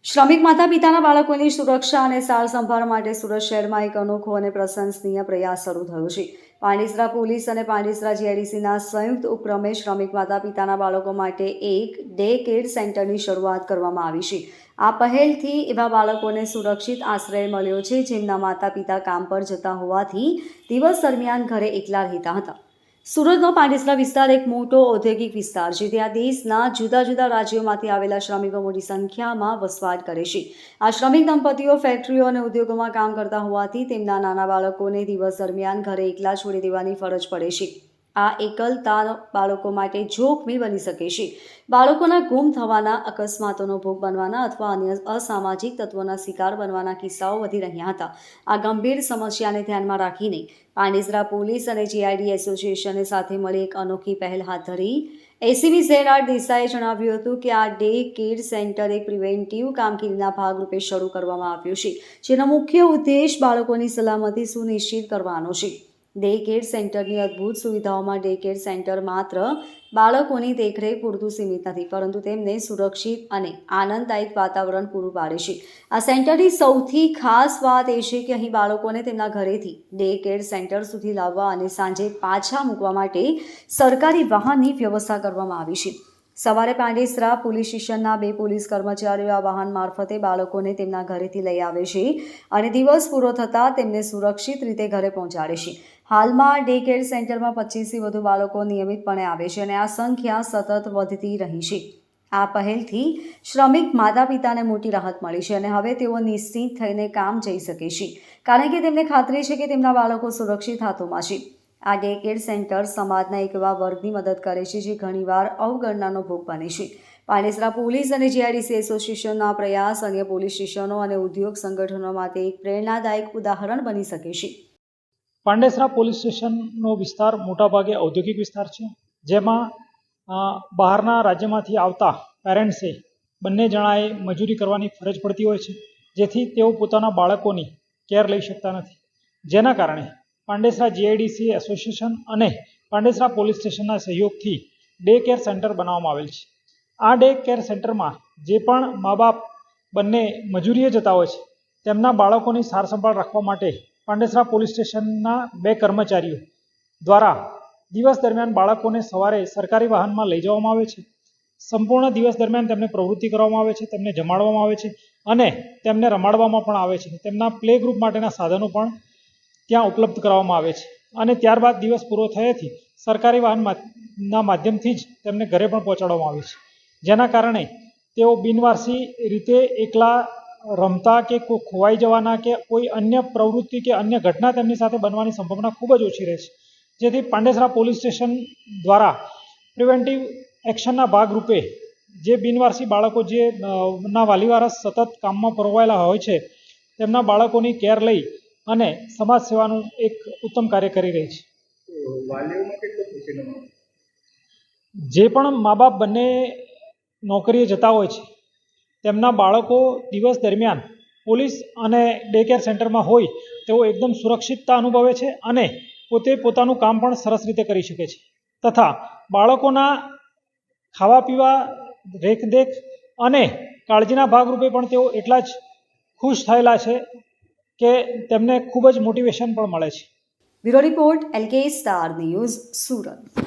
શ્રમિક માતા પિતાના બાળકોની સુરક્ષા અને સાર સંભાળ માટે સુરત શહેરમાં એક અનોખો અને પ્રશંસનીય પ્રયાસ શરૂ થયો છે. પાંડેસરા પોલીસ અને પાંડેસરા જીઆઈડીસીના સંયુક્ત ઉપક્રમે શ્રમિક માતા પિતાના બાળકો માટે એક ડે કેર સેન્ટરની શરૂઆત કરવામાં આવી છે. આ પહેલથી એવા બાળકોને સુરક્ષિત આશ્રય મળ્યો છે જેમના માતા પિતા કામ પર જતા હોવાથી દિવસ દરમિયાન ઘરે એકલા રહેતા હતા. સુરતનો પાંડેસરા વિસ્તાર એક મોટો ઔદ્યોગિક વિસ્તાર છે. ત્યાં દેશના જુદા જુદા રાજ્યોમાંથી આવેલા શ્રમિકો મોટી સંખ્યામાં વસવાટ કરે છે. આ શ્રમિક દંપતીઓ ફેક્ટરીઓ અને ઉદ્યોગોમાં કામ કરતા હોવાથી તેમના નાના બાળકોને દિવસ દરમિયાન ઘરે એકલા છોડી દેવાની ફરજ પડે છે. આ એકલતા બાળકો માટે જોખમી બની શકે છે. બાળકોના ગુમ થવાના, અકસ્માતોનો ભોગ બનવાના અથવા અન્ય અસામાજિક તત્વોના શિકાર બનવાના કિસ્સાઓ વધી રહ્યા હતા. આ ગંભીર સમસ્યાને ધ્યાનમાં રાખીને પાંડેસરા પોલીસ અને જીઆઈડી એસોસિએશને સાથે મળી એક અનોખી પહેલ હાથ ધરી. એસીપી ઝેડ આર દેસાઈએ જણાવ્યું હતું કે આ ડે કેર સેન્ટર એક પ્રિવેન્ટિવ કામગીરીના ભાગરૂપે શરૂ કરવામાં આવ્યું છે, જેનો મુખ્ય ઉદ્દેશ બાળકોની સલામતી સુનિશ્ચિત કરવાનો છે. ડે કેર સેન્ટરની અદ્ભુત સુવિધાઓમાં ડે કેર સેન્ટર માત્ર બાળકોની દેખરેખ પૂરતું સીમિત નથી, પરંતુ તેમને સુરક્ષિત અને આનંદદાયક વાતાવરણ પૂરું પાડે છે. આ સેન્ટરની સૌથી ખાસ વાત એ છે કે અહીં બાળકોને તેમના ઘરેથી ડે કેર સેન્ટર સુધી લાવવા અને સાંજે પાછા મૂકવા માટે સરકારી વાહનની વ્યવસ્થા કરવામાં આવી છે. સવારે પાંડેસરા પોલીસ સ્ટેશનના 2 પોલીસ કર્મચારીઓ આ વાહન મારફતે બાળકોને તેમના ઘરેથી લઈ આવે છે અને દિવસ પૂરો થતાં તેમને સુરક્ષિત રીતે ઘરે પહોંચાડે છે. હાલમાં ડે કેર સેન્ટરમાં 25થી વધુ બાળકો નિયમિતપણે આવે છે અને આ સંખ્યા સતત વધતી રહી છે. આ પહેલથી શ્રમિક માતા પિતાને મોટી રાહત મળી છે અને હવે તેઓ નિશ્ચિત થઈને કામ જઈ શકે છે, કારણ કે તેમને ખાતરી છે કે તેમના બાળકો સુરક્ષિત હાથોમાં છે. આ ડે કેર સેન્ટર સમાજના એક એવા વર્ગની મદદ કરે છે જે ઘણીવાર અવગણનાનો ભોગ બને છે. પાંડેસરા પોલીસ અને જીઆઈડીસી એસોસિએશનનો આ પ્રયાસ અન્ય પોલીસ સ્ટેશનો અને ઉદ્યોગ સંગઠનો માટે એક પ્રેરણાદાયક ઉદાહરણ બની શકે છે. પાંડેસરા પોલીસ સ્ટેશનનો વિસ્તાર મોટાભાગે ઔદ્યોગિક વિસ્તાર છે, જેમાં બહારના રાજ્યમાંથી આવતા પેરેન્ટ્સે બંને જણાએ મજૂરી કરવાની ફરજ પડતી હોય છે, જેથી તેઓ પોતાના બાળકોની કેર લઈ શકતા નથી. જેના કારણે પાંડેસરા જીઆઈડીસી એસોસિએશન અને પાંડેસરા પોલીસ સ્ટેશનના સહયોગથી ડે કેર સેન્ટર બનાવવામાં આવેલ છે. આ ડે કેર સેન્ટરમાં જે પણ મા બાપ બંને મજૂરીએ જતા હોય છે, તેમના બાળકોની સાર સંભાળ રાખવા માટે પાંડેસરા પોલીસ સ્ટેશનના 2 કર્મચારીઓ દ્વારા દિવસ દરમિયાન બાળકોને સવારે સરકારી વાહનમાં લઈ જવામાં આવે છે. સંપૂર્ણ દિવસ દરમિયાન તેમને પ્રવૃત્તિ કરવામાં આવે છે, તેમને જમાડવામાં આવે છે અને તેમને રમાડવામાં પણ આવે છે. તેમના પ્લે ગ્રુપ માટેના સાધનો પણ ત્યાં ઉપલબ્ધ કરાવવામાં આવે છે અને ત્યારબાદ દિવસ પૂરો થયેથી સરકારી વાહનના માધ્યમથી જ તેમને ઘરે પણ પહોંચાડવામાં આવે છે. જેના કારણે તેઓ બિનવારસી રીતે એકલા રમતા કે ખોવાઈ જવાના કે કોઈ અન્ય પ્રવૃત્તિ કે અન્ય ઘટના તેમની સાથે બનવાની સંભાવના ખૂબ જ ઓછી રહે છે. જેથી પાંડેસરા પોલીસ સ્ટેશન દ્વારા પ્રિવેન્ટિવ એક્શનના ભાગરૂપે જે બિનવારસી બાળકો જે ના વાલીવારસ સતત કામમાં પરોવાયેલા હોય છે, તેમના બાળકોની કેર લઈ અને સમાજ સેવાનું એક ઉત્તમ કાર્ય કરી રહી છે. જે પણ મા બાપ બંને નોકરીએ જતા હોય છે, તેમના બાળકો દિવસ દરમિયાન પોલીસ અને ડે કેર સેન્ટરમાં હોય તેઓ એકદમ સુરક્ષિતતા અનુભવે છે અને પોતે પોતાનું કામ પણ સરસ રીતે કરી શકે છે. તથા બાળકોના ખાવા પીવા, રેખદેખ અને કાળજીના ભાગરૂપે પણ તેઓ એટલા જ ખુશ થયેલા છે કે તેમને ખૂબ જ મોટિવેશન પણ મળે છે. Bureau report, LK star news, Surat.